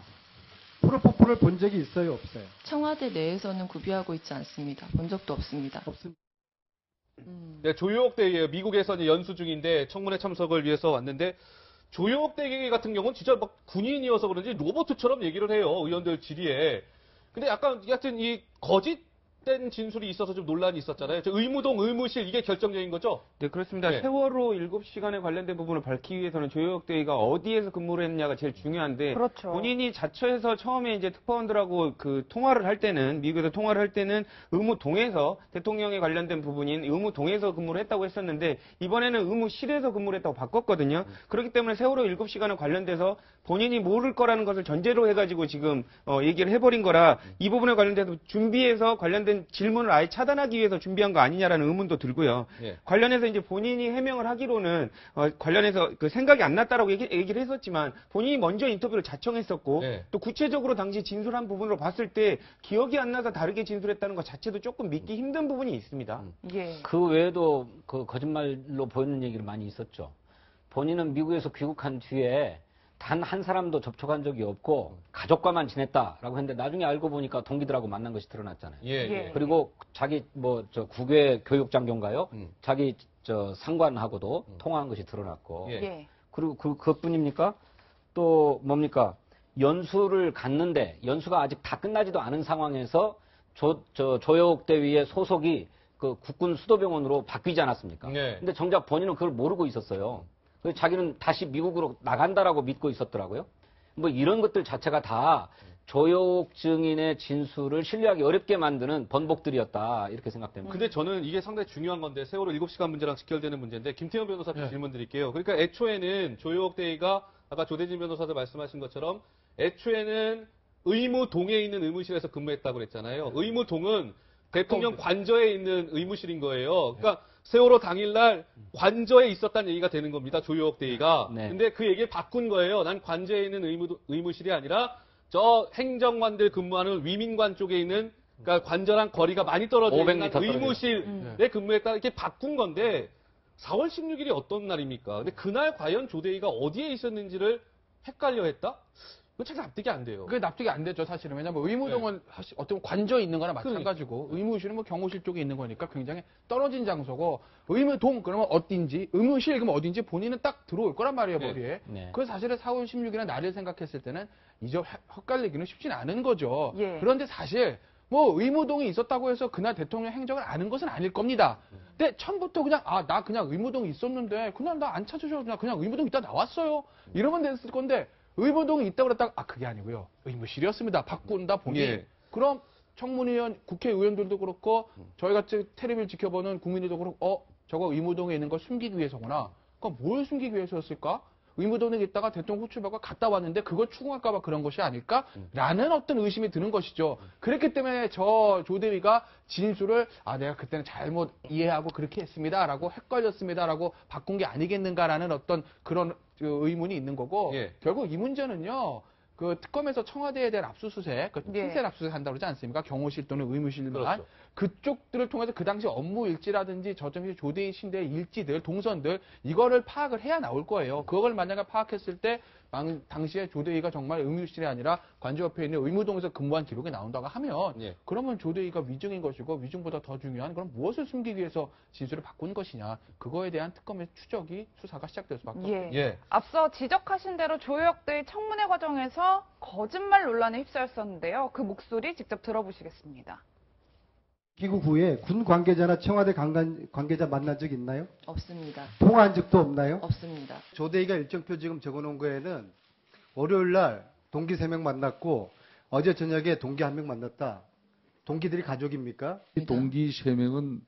프로포폴을 본 적이 있어요, 없어요? 청와대 내에서는 구비하고 있지 않습니다. 본 적도 없습니다. 네, 조여옥 대예요. 미국에서 이제 연수 중인데 청문회 참석을 위해서 왔는데 조여옥 대 같은 경우는 진짜 막 군인이어서 그런지 로봇처럼 얘기를 해요. 의원들 질의에. 근데 약간 하여튼 이 거짓된 진술이 있어서 좀 논란이 있었잖아요. 저 의무동, 의무실 이게 결정적인 거죠? 네, 그렇습니다. 네. 세월호 7시간에 관련된 부분을 밝히기 위해서는 조여옥 대위가 어디에서 근무를 했냐가 제일 중요한데 그렇죠. 본인이 자처해서 처음에 이제 특파원들하고 그 통화를 할 때는 미국에서 통화를 할 때는 의무동에서 대통령에 관련된 부분인 의무동에서 근무를 했다고 했었는데 이번에는 의무실에서 근무를 했다고 바꿨거든요. 그렇기 때문에 세월호 7시간에 관련돼서 본인이 모를 거라는 것을 전제로 해가지고 지금 얘기를 해버린 거라 이 부분에 관련돼서 준비해서 관련된 질문을 아예 차단하기 위해서 준비한 거 아니냐라는 의문도 들고요. 예. 관련해서 이제 본인이 해명을 하기로는 관련해서 그 생각이 안 났다라고 얘기를 했었지만 본인이 먼저 인터뷰를 자청했었고 네. 또 구체적으로 당시 진술한 부분으로 봤을 때 기억이 안 나서 다르게 진술했다는 것 자체도 조금 믿기 힘든 부분이 있습니다. 예. 그 외에도 그 거짓말로 보이는 얘기를 많이 있었죠. 본인은 미국에서 귀국한 뒤에 단 한 사람도 접촉한 적이 없고 가족과만 지냈다라고 했는데 나중에 알고 보니까 동기들하고 만난 것이 드러났잖아요. 예. 그리고 자기 뭐 저 국외 교육장교인가요? 자기 저 상관하고도 통화한 것이 드러났고. 예. 그리고 그것뿐입니까? 또 뭡니까? 연수를 갔는데 연수가 아직 다 끝나지도 않은 상황에서 조여옥 대위의 소속이 그 국군 수도병원으로 바뀌지 않았습습니까? 네. 근데 정작 본인은 그걸 모르고 있었어요. 그래서 자기는 다시 미국으로 나간다라고 믿고 있었더라고요. 뭐 이런 것들 자체가 다 조여옥 증인의 진술을 신뢰하기 어렵게 만드는 번복들이었다 이렇게 생각됩니다. 근데 저는 이게 상당히 중요한 건데 세월호 7시간 문제랑 직결되는 문제인데 김태현 변호사께 질문 드릴게요. 그러니까 애초에는 조여옥 대위가 아까 조대진 변호사도 말씀하신 것처럼 애초에는 의무동에 있는 의무실에서 근무했다고 그랬잖아요. 의무동은 대통령 관저에 있는 의무실인 거예요. 그러니까 세월호 당일날 관저에 있었다는 얘기가 되는 겁니다. 조여옥 대위가. 네. 근데 그 얘기를 바꾼 거예요. 난 관저에 있는 의무실이 아니라 저 행정관들 근무하는 위민관 쪽에 있는 그러니까 관저랑 거리가 많이 떨어져 있는 500m 떨어져요. 의무실에 근무했다 이렇게 바꾼 건데 4월 16일이 어떤 날입니까? 근데 그날 과연 조대위가 어디에 있었는지를 헷갈려 했다? 그건 참 납득이 안 돼요. 그게 납득이 안 되죠, 사실은. 왜냐면 의무동은 사실 어떤 관저에 있는 거나 마찬가지고 의무실은 뭐 경호실 쪽에 있는 거니까 굉장히 떨어진 장소고 의무동 그러면 어딘지 의무실 그러면 어딘지 본인은 딱 들어올 거란 말이에요, 머리에. 네. 그 사실은 4월 16일에 날을 생각했을 때는 이제 헛갈리기는 쉽지는 않은 거죠. 예. 그런데 사실 뭐 의무동이 있었다고 해서 그날 대통령 행적을 아는 것은 아닐 겁니다. 근데 처음부터 그냥 나 그냥 의무동이 있었는데 그날 나 안 찾으셔도 그냥 의무동 있다 나왔어요. 이러면 됐을 건데 의무동이 있다고 그랬다가 그게 아니고요. 의무실이었습니다. 바꾼다 보니. 예. 그럼 청문위원, 국회의원들도 그렇고 저희 같이 텔레비를 지켜보는 국민들도 그렇고 저거 의무동에 있는 걸 숨기기 위해서구나. 그럼 뭘 숨기기 위해서였을까? 의무동에 있다가 대통령 호출받고 갔다 왔는데 그걸 추궁할까 봐 그런 것이 아닐까라는 어떤 의심이 드는 것이죠. 그렇기 때문에 저 조대위가 진술을 내가 그때는 잘못 이해하고 그렇게 했습니다라고 헷갈렸습니다라고 바꾼 게 아니겠는가라는 어떤 그런 의문이 있는 거고 결국 이 문제는요. 그 특검에서 청와대에 대한 압수수색, 그 예. 틈새 압수수색 한다고 그러지 않습니까? 경호실 또는 의무실만. 그렇죠. 그쪽들을 통해서 그 당시 업무 일지라든지 저 당시 조대희 신대의 일지들, 동선들 이거를 파악을 해야 나올 거예요. 그걸 만약에 파악했을 때 당시에 조대희가 정말 의무실이 아니라 관저옆에 있는 의무동에서 근무한 기록이 나온다고 하면 예. 그러면 조대희가 위증인 것이고 위증보다 더 중요한 그럼 무엇을 숨기기 위해서 진술을 바꾼 것이냐. 그거에 대한 특검의 추적이 수사가 시작될 수밖에 없습니다. 예. 앞서 지적하신 대로 조혁대의 청문회 과정에서 거짓말 논란에 휩싸였었는데요. 그 목소리 직접 들어보시겠습니다. 귀국 후에 군 관계자나 청와대 관계자 만난 적 있나요? 없습니다. 통화한 적도 없나요? 없습니다. 조대희가 일정표 지금 적어놓은 거에는 월요일 날 동기 3명 만났고 어제 저녁에 동기 1명 만났다. 동기들이 가족입니까? 이 동기 3명은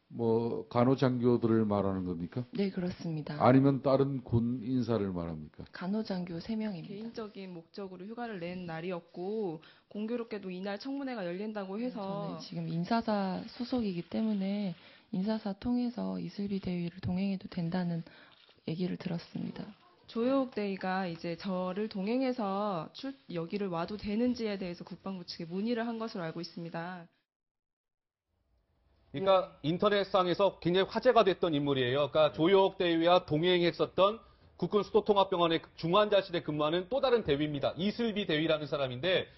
뭐 간호장교들을 말하는 겁니까? 네, 그렇습니다. 아니면 다른 군 인사를 말합니까? 간호장교 3명입니다. 개인적인 목적으로 휴가를 낸 날이었고 공교롭게도 이날 청문회가 열린다고 해서 저는 지금 인사사 소속이기 때문에 인사사 통해서 이슬비 대위를 동행해도 된다는 얘기를 들었습니다. 조효옥 대위가 이제 저를 동행해서 여기를 와도 되는지에 대해서 국방부 측에 문의를 한 것으로 알고 있습니다. 그러니까 인터넷상에서 굉장히 화제가 됐던 인물이에요. 그러니까 조혁 대위와 동행했었던 국군 수도통합병원의 중환자실에 근무하는 또 다른 대위입니다. 이슬비 대위라는 사람인데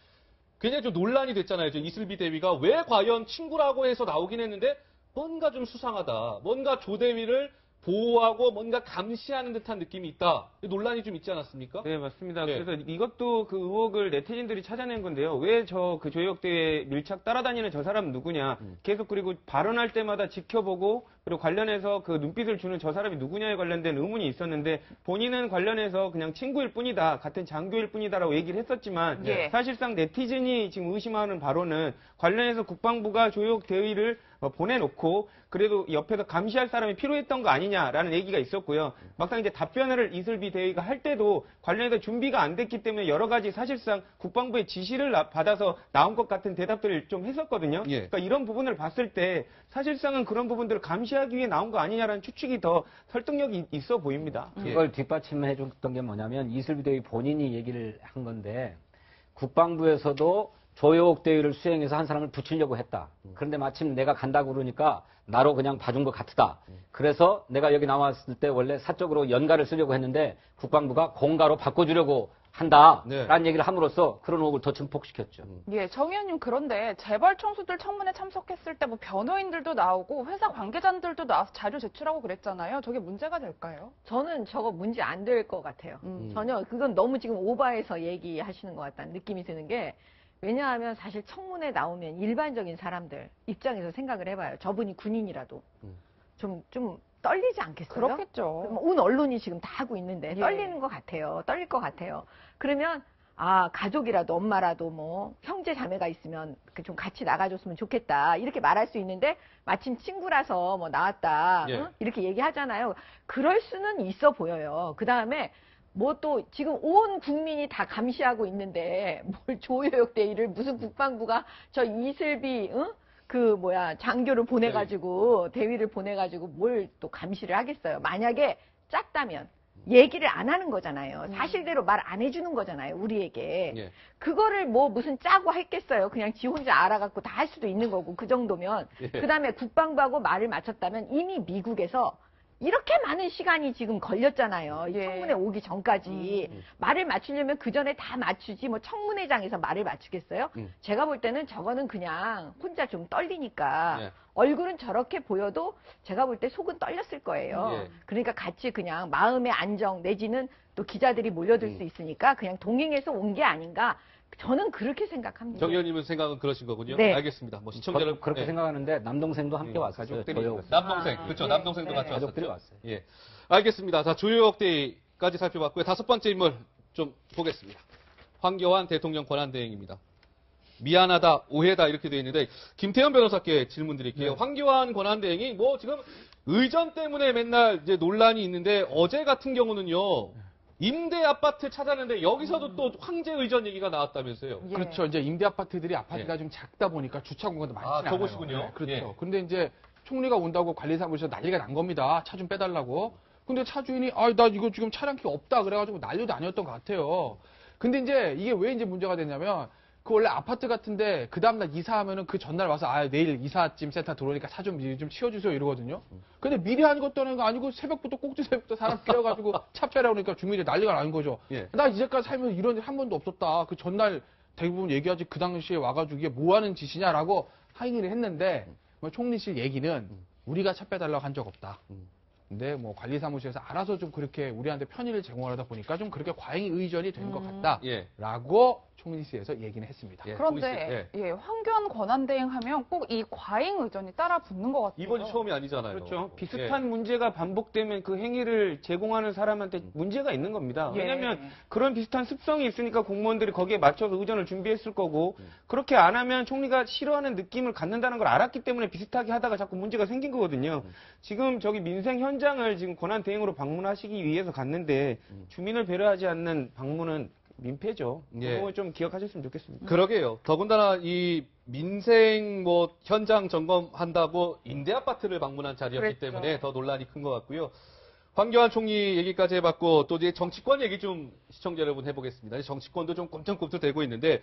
굉장히 좀 논란이 됐잖아요. 이슬비 대위가 왜 과연 친구라고 해서 나오긴 했는데 뭔가 좀 수상하다. 뭔가 조 대위를 보호하고 뭔가 감시하는 듯한 느낌이 있다. 논란이 좀 있지 않았습니까? 네, 맞습니다. 네. 그래서 이것도 그 의혹을 네티즌들이 찾아낸 건데요. 왜 그 조혁대에 밀착 따라다니는 저 사람 누구냐. 계속 그리고 발언할 때마다 지켜보고 그리고 관련해서 그 눈빛을 주는 저 사람이 누구냐에 관련된 의문이 있었는데 본인은 관련해서 그냥 친구일 뿐이다. 같은 장교일 뿐이다라고 얘기를 했었지만 예. 사실상 네티즌이 지금 의심하는 바로는 관련해서 국방부가 조혁 대위를 보내놓고 그래도 옆에서 감시할 사람이 필요했던 거 아니냐라는 얘기가 있었고요. 막상 이제 답변을 이슬비 대위가 할 때도 관련해서 준비가 안 됐기 때문에 여러 가지 사실상 국방부의 지시를 받아서 나온 것 같은 대답들을 좀 했었거든요. 예. 그러니까 이런 부분을 봤을 때 사실상은 그런 부분들을 감시하기 위해 나온 거 아니냐라는 추측이 더 설득력이 있어 보입니다. 그걸 뒷받침해 줬던 게 뭐냐면 이슬비 대위 본인이 얘기를 한 건데 국방부에서도 조혁 대위를 수행해서 한 사람을 붙이려고 했다. 그런데 마침 내가 간다고 그러니까 나로 그냥 봐준 것 같다. 그래서 내가 여기 나왔을 때 원래 사적으로 연가를 쓰려고 했는데 국방부가 공가로 바꿔주려고 한다라는 얘기를 함으로써 그런 의혹을 더 증폭시켰죠. 예, 정 의원님 그런데 재벌 총수들 청문회 참석했을 때 뭐 변호인들도 나오고 회사 관계자들도 나와서 자료 제출하고 그랬잖아요. 저게 문제가 될까요? 저는 저거 문제 안 될 것 같아요. 전혀 그건 너무 지금 오바해서 얘기하시는 것 같다는 느낌이 드는 게 왜냐하면 사실 청문회 나오면 일반적인 사람들 입장에서 생각을 해봐요. 저분이 군인이라도 좀 떨리지 않겠어요? 그렇겠죠. 온 언론이 지금 다 하고 있는데 예. 떨리는 것 같아요. 떨릴 것 같아요. 그러면 가족이라도 엄마라도 뭐 형제 자매가 있으면 좀 같이 나가줬으면 좋겠다 이렇게 말할 수 있는데 마침 친구라서 뭐 나왔다 예. 응? 이렇게 얘기하잖아요. 그럴 수는 있어 보여요. 그 다음에 뭐 또 지금 온 국민이 다 감시하고 있는데 뭘 조효혁 대위를 무슨 국방부가 저 이슬비 장교를 보내가지고 대위를 보내가지고 뭘 또 감시를 하겠어요. 만약에 짰다면 얘기를 안 하는 거잖아요. 사실대로 말 안 해주는 거잖아요. 우리에게. 예. 그거를 뭐 무슨 짜고 했겠어요. 그냥 지 혼자 알아갖고 다 할 수도 있는 거고 그 정도면. 예. 그다음에 국방부하고 말을 맞췄다면 이미 미국에서 이렇게 많은 시간이 지금 걸렸잖아요. 이 청문회 오기 전까지. 말을 맞추려면 그 전에 다 맞추지 뭐 청문회장에서 말을 맞추겠어요? 제가 볼 때는 저거는 그냥 혼자 좀 떨리니까 예. 얼굴은 저렇게 보여도 제가 볼 때 속은 떨렸을 거예요. 예. 그러니까 같이 그냥 마음의 안정 내지는 또 기자들이 몰려들 수 있으니까 그냥 동행해서 온 게 아닌가. 저는 그렇게 생각합니다. 정 의원님은 생각은 그러신 거군요. 네. 알겠습니다. 뭐 시청자 여러분 그렇게 생각하는데 남동생도 함께 왔어요. 남동생, 그렇죠. 네. 남동생도 네. 같이 가족들이 왔었죠. 왔어요. 예, 알겠습니다. 자, 조효혁 대위까지 살펴봤고요. 다섯 번째 인물 좀 보겠습니다. 황교안 대통령 권한대행입니다. 미안하다, 오해다 이렇게 되어 있는데 김태현 변호사께 질문 드릴게요. 황교안 권한대행이 뭐 지금 의전 때문에 맨날 이제 논란이 있는데 어제 같은 경우는요. 임대 아파트 찾았는데 여기서도 또 황제 의전 얘기가 나왔다면서요. 그렇죠. 이제 임대 아파트들이 아파트가 좀 작다 보니까 주차 공간도 많지 않아요. 저곳이군요. 네, 그렇죠. 예. 근데 이제 총리가 온다고 관리사무실에서 난리가 난 겁니다. 차 좀 빼달라고. 근데 차 주인이 나 이거 지금 차량 키 없다 그래가지고 난리도 아니었던 것 같아요. 근데 이제 이게 왜 이제 문제가 됐냐면 그 원래 아파트 같은데 그 다음날 이사하면은 그 전날 와서 아 내일 이삿짐 센터 들어오니까 차 좀 미리 좀 치워주세요 이러거든요. 근데 미리 하는 것도 아니고 새벽부터 꼭지 새벽부터 사람 끼어가지고 차 빼라고 그러니까 주민들이 난리가 나는 거죠. 예. 나 이제까지 살면서 이런 일 한 번도 없었다. 그 전날 대부분 얘기하지 그 당시에 와가지고 이게 뭐 하는 짓이냐라고 항의를 했는데 뭐 총리실 얘기는 우리가 차 빼달라고 한 적 없다. 근데 뭐 관리사무소에서 알아서 좀 그렇게 우리한테 편의를 제공하다 보니까 좀 그렇게 과잉 의전이 된 것 같다라고 총리실에서 얘기는 했습니다. 그런데 황교안 권한대행하면 꼭 이 과잉 의전이 따라 붙는 것 같아요. 이번이 처음이 아니잖아요. 그렇죠. 비슷한 문제가 반복되면 그 행위를 제공하는 사람한테 문제가 있는 겁니다. 왜냐하면 그런 비슷한 습성이 있으니까 공무원들이 거기에 맞춰서 의전을 준비했을 거고 그렇게 안 하면 총리가 싫어하는 느낌을 갖는다는 걸 알았기 때문에 비슷하게 하다가 자꾸 문제가 생긴 거거든요. 지금 저기 민생 현장을 지금 권한 대행으로 방문하시기 위해서 갔는데 주민을 배려하지 않는 방문은 민폐죠. 그거 좀 기억하셨으면 좋겠습니다. 그러게요. 더군다나 이 민생 뭐 현장 점검한다고 임대 아파트를 방문한 자리였기 때문에 더 논란이 큰 것 같고요. 황교안 총리 얘기까지 해봤고 또 이제 정치권 얘기 좀 시청자 여러분 해보겠습니다. 정치권도 좀 꼼짝꼼짝 있는데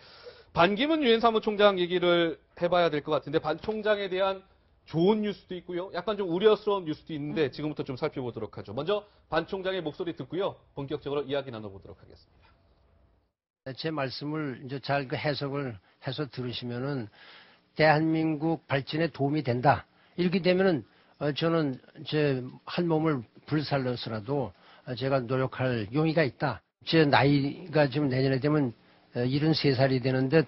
반기문 유엔 사무총장 얘기를 해봐야 될 것 같은데 반 총장에 대한 좋은 뉴스도 있고요. 약간 좀 우려스러운 뉴스도 있는데 지금부터 좀 살펴보도록 하죠. 먼저 반 총장의 목소리 듣고요. 본격적으로 이야기 나눠보도록 하겠습니다. 제 말씀을 이제 잘 해석을 해서 들으시면은 대한민국 발전에 도움이 된다. 이렇게 되면은 저는 제 한 몸을 불살려서라도 제가 노력할 용의가 있다. 제 나이가 지금 내년에 되면 73살이 되는데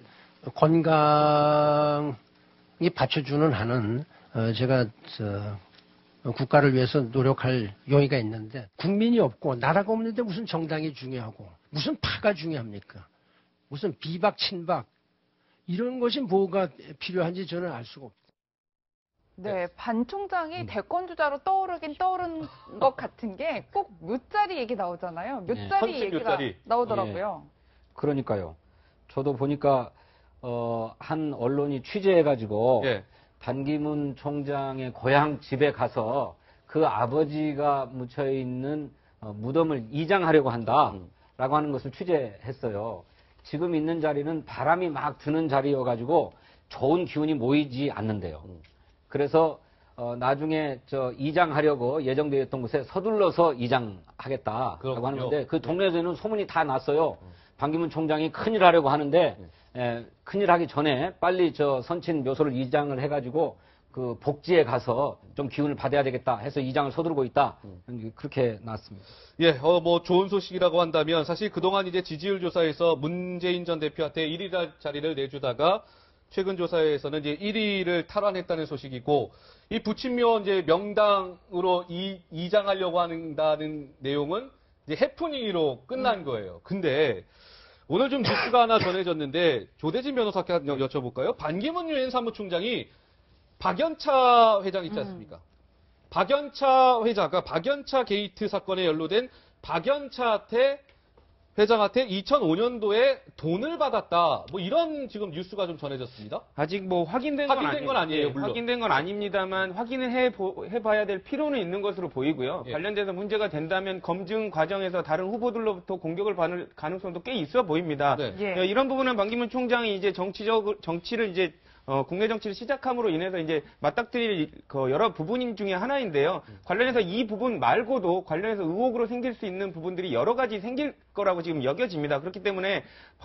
건강이 받쳐주는 한은 제가 국가를 위해서 노력할 용의가 있는데 국민이 없고 나라가 없는데 무슨 정당이 중요하고 무슨 파가 중요합니까? 무슨 비박 친박 이런 것이 뭐가 필요한지 저는 알 수가 없어요. 네, 반 총장이 대권 주자로 떠오르긴 떠오른 것 같은 게 꼭 몇 자리 얘기 나오잖아요. 몇 자리 얘기가 나오더라고요. 그러니까요. 저도 보니까 한 언론이 취재해가지고 반기문 총장의 고향 집에 가서 그 아버지가 묻혀 있는 무덤을 이장하려고 한다라고 하는 것을 취재했어요. 지금 있는 자리는 바람이 막 드는 자리여가지고 좋은 기운이 모이지 않는데요. 그래서 나중에 이장하려고 예정되어 있던 곳에 서둘러서 이장하겠다라고 하는 건데 그 동네에서는 소문이 다 났어요. 반기문 총장이 큰일 하려고 하는데 큰일 하기 전에 빨리 선친 묘소를 이장을 해가지고 그 복지에 가서 좀 기운을 받아야 되겠다 해서 이장을 서두르고 있다. 그렇게 나왔습니다. 뭐 좋은 소식이라고 한다면 사실 그동안 이제 지지율 조사에서 문재인 전 대표한테 1위 자리를 내주다가 최근 조사에서는 이제 1위를 탈환했다는 소식이고 이 부친묘 이제 명당으로 이장하려고 한다는 내용은 이제 해프닝으로 끝난 거예요. 근데 오늘 좀 뉴스가 하나 전해졌는데 조대진 변호사께 여쭤볼까요? 반기문 유엔 사무총장이 박연차 회장 있지 않습니까? 박연차 회장가 박연차 게이트 사건에 연루된 박연차 회장한테 2005년도에 돈을 받았다. 뭐 이런 지금 뉴스가 좀 전해졌습니다. 아직 뭐 확인된 건 아니에요. 물론. 확인된 건 아닙니다만 확인을 해봐야 될 필요는 있는 것으로 보이고요. 관련돼서 문제가 된다면 검증 과정에서 다른 후보들로부터 공격을 받을 가능성도 꽤 있어 보입니다. 이런 부분은 반기문 총장이 이제 정치를 이제 국내 정치를 시작함으로 인해서 이제 맞닥뜨릴 여러 부분 중에 하나인데요. 관련해서 이 부분 말고도 관련해서 의혹으로 생길 수 있는 부분들이 여러 가지 생길 거라고 지금 여겨집니다. 그렇기 때문에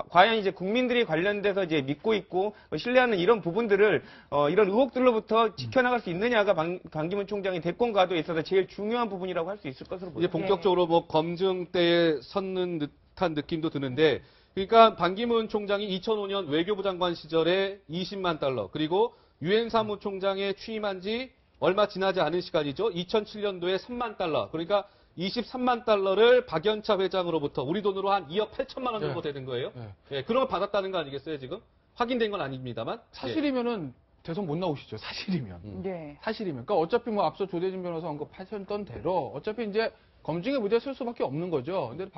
과연 이제 국민들이 관련돼서 이제 믿고 있고 신뢰하는 이런 부분들을 이런 의혹들로부터 지켜나갈 수 있느냐가 반기문 총장이 대권 가도에 있어서 제일 중요한 부분이라고 할 수 있을 것으로 보입니다. 이제 본격적으로 뭐 검증대에 섰는 듯한 느낌도 드는데 그러니까 반기문 총장이 2005년 외교부 장관 시절에 20만 달러 그리고 유엔 사무총장에 취임한 지 얼마 지나지 않은 시간이죠. 2007년도에 3만 달러 그러니까 23만 달러를 박연차 회장으로부터 우리 돈으로 한 2억 8천만 원 정도 되는 거예요. 그런 걸 받았다는 거 아니겠어요 지금? 확인된 건 아닙니다만. 사실이면은 대선 못 나오시죠. 사실이면. 사실이면. 그러니까 어차피 뭐 앞서 조대진 변호사 언급하셨던 대로 어차피 이제 검증의 무대에 설 수밖에 없는 거죠. 근데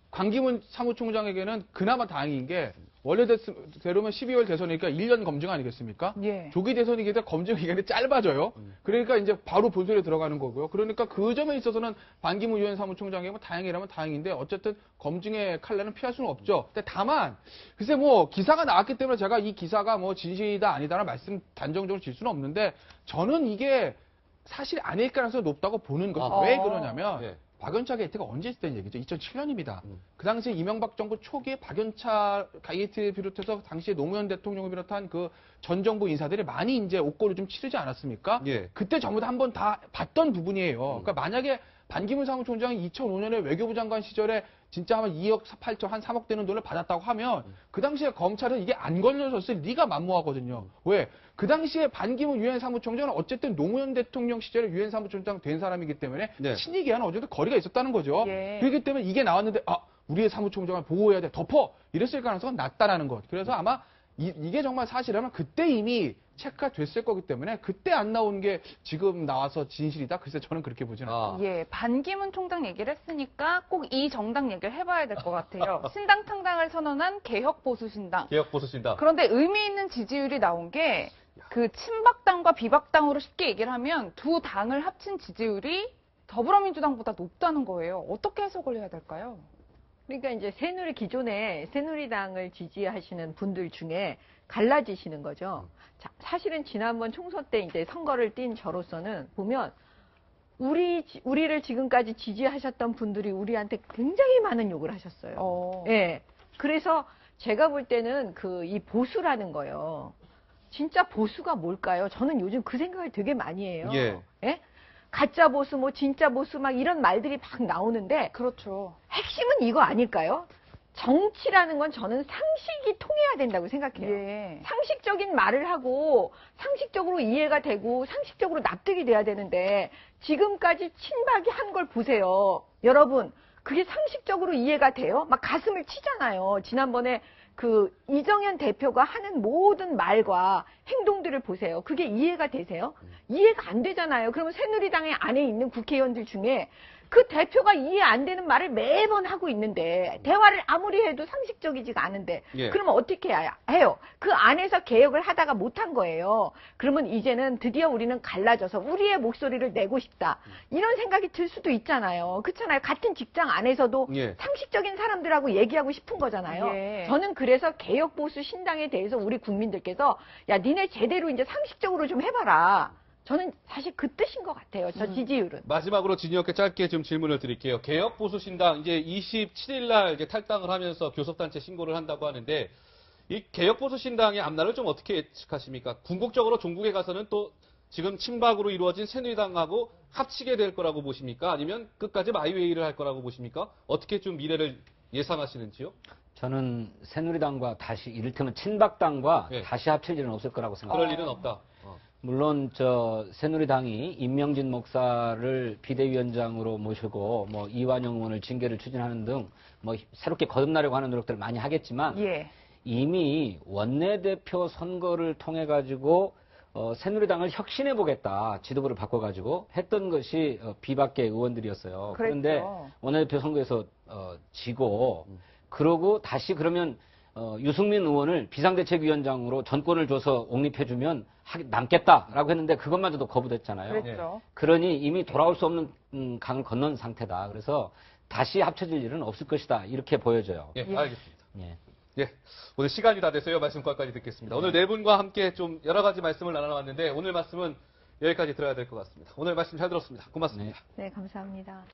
반기문 사무총장에게는 그나마 다행인 게 원래대로면 12월 대선이니까 1년 검증 아니겠습니까? 예. 조기 대선이기 때문에 검증 기간이 짧아져요. 그러니까 이제 바로 본선에 들어가는 거고요. 그러니까 그 점에 있어서는 반기문 유엔 사무총장이 뭐 다행이라면 다행인데 어쨌든 검증의 칼날은 피할 수는 없죠. 근데 다만 글쎄 뭐 기사가 나왔기 때문에 제가 이 기사가 뭐 진실이다 아니다라는 말씀 단정적으로 질 수는 없는데 저는 이게 사실 아닐 가능성이 높다고 보는 거죠. 왜 그러냐면 예. 박연차 게이트가 언제 있었던 얘기죠? 2007년입니다. 그 당시 이명박 정부 초기에 박연차 게이트를 비롯해서 당시에 노무현 대통령을 비롯한 그 전 정부 인사들이 많이 이제 옥고를 좀 치르지 않았습니까? 예. 그때 전부 다 한번 다 봤던 부분이에요. 그러니까 만약에 반기문 사무총장이 2005년에 외교부 장관 시절에 진짜 한 2억 8천, 한 3억 되는 돈을 받았다고 하면 그 당시에 검찰은 이게 안 걸려졌을 리가 만무하거든요. 왜? 그 당시에 반기문 유엔 사무총장은 어쨌든 노무현 대통령 시절에 유엔 사무총장 된 사람이기 때문에 네. 친이계와는 어느 정도 거리가 있었다는 거죠. 예. 그렇기 때문에 이게 나왔는데 우리의 사무총장을 보호해야 돼. 덮어. 이랬을 가능성은 낮다라는 것. 그래서 아마 이게 정말 사실이라면 그때 이미 체크가 됐을 거기 때문에 그때 안 나온 게 지금 나와서 진실이다? 글쎄 저는 그렇게 보지는 않아요. 예, 반기문 총장 얘기를 했으니까 꼭 이 정당 얘기를 해봐야 될 것 같아요. 신당 창당을 선언한 개혁보수신당. 개혁보수신당. 그런데 의미 있는 지지율이 나온 게 그 친박당과 비박당으로 쉽게 얘기를 하면 두 당을 합친 지지율이 더불어민주당보다 높다는 거예요. 어떻게 해석을 해야 될까요? 그러니까 이제 기존에 새누리당을 지지하시는 분들 중에 갈라지시는 거죠. 자, 사실은 지난번 총선 때 이제 선거를 뛴 저로서는 보면 우리를 지금까지 지지하셨던 분들이 우리한테 굉장히 많은 욕을 하셨어요. 예. 그래서 제가 볼 때는 이 보수라는 거요. 진짜 보수가 뭘까요? 저는 요즘 그 생각을 되게 많이 해요. 예. 예? 가짜 보수, 뭐 진짜 보수 막 이런 말들이 막 나오는데 그렇죠. 핵심은 이거 아닐까요? 정치라는 건 저는 상식이 통해야 된다고 생각해요. 예. 상식적인 말을 하고 상식적으로 이해가 되고 상식적으로 납득이 돼야 되는데 지금까지 친박이 한 걸 보세요. 여러분, 그게 상식적으로 이해가 돼요? 막 가슴을 치잖아요. 지난번에 이정현 대표가 하는 모든 말과 행동들을 보세요. 그게 이해가 되세요? 이해가 안 되잖아요. 그러면 새누리당의 안에 있는 국회의원들 중에 그 대표가 이해 안 되는 말을 매번 하고 있는데 대화를 아무리 해도 상식적이지가 않은데 예. 그러면 어떻게 해요? 그 안에서 개혁을 하다가 못한 거예요. 그러면 이제는 드디어 우리는 갈라져서 우리의 목소리를 내고 싶다. 이런 생각이 들 수도 있잖아요. 그렇잖아요. 같은 직장 안에서도 예. 상식적인 사람들하고 얘기하고 싶은 거잖아요. 예. 저는 그래서 개혁보수 신당에 대해서 우리 국민들께서 야 니네 제대로 이제 상식적으로 좀 해봐라. 저는 사실 그 뜻인 것 같아요. 저 지지율은. 마지막으로 진영께 짧게 좀 질문을 드릴게요. 개혁보수신당 이제 27일 날 이제 탈당을 하면서 교섭단체 신고를 한다고 하는데 이 개혁보수신당의 앞날을 좀 어떻게 예측하십니까? 궁극적으로 종북에 가서는 또 지금 친박으로 이루어진 새누리당하고 합치게 될 거라고 보십니까? 아니면 끝까지 마이웨이를 할 거라고 보십니까? 어떻게 좀 미래를 예상하시는지요? 저는 새누리당과 다시 이를테면 친박당과 예. 다시 합칠 일은 없을 거라고 생각합니다. 그럴 일은 없다. 물론 새누리당이 임명진 목사를 비대위원장으로 모시고 뭐 이완영 의원을 징계를 추진하는 등 뭐 새롭게 거듭나려고 하는 노력들을 많이 하겠지만 예. 이미 원내대표 선거를 통해 가지고 새누리당을 혁신해 보겠다 지도부를 바꿔 가지고 했던 것이 비박계 의원들이었어요. 그런데 원내대표 선거에서 지고 그러고 다시 그러면 유승민 의원을 비상대책위원장으로 전권을 줘서 옹립해주면 남겠다라고 했는데 그것마저도 거부됐잖아요. 그렇죠. 그러니 이미 돌아올 수 없는 강을 건넌 상태다. 그래서 다시 합쳐질 일은 없을 것이다. 이렇게 보여져요. 예, 알겠습니다. 예. 예, 오늘 시간이 다 돼서요. 말씀 거기까지 듣겠습니다. 오늘 네 분과 함께 좀 여러 가지 말씀을 나눠봤는데 오늘 말씀은 여기까지 들어야 될 것 같습니다. 오늘 말씀 잘 들었습니다. 고맙습니다. 네, 감사합니다.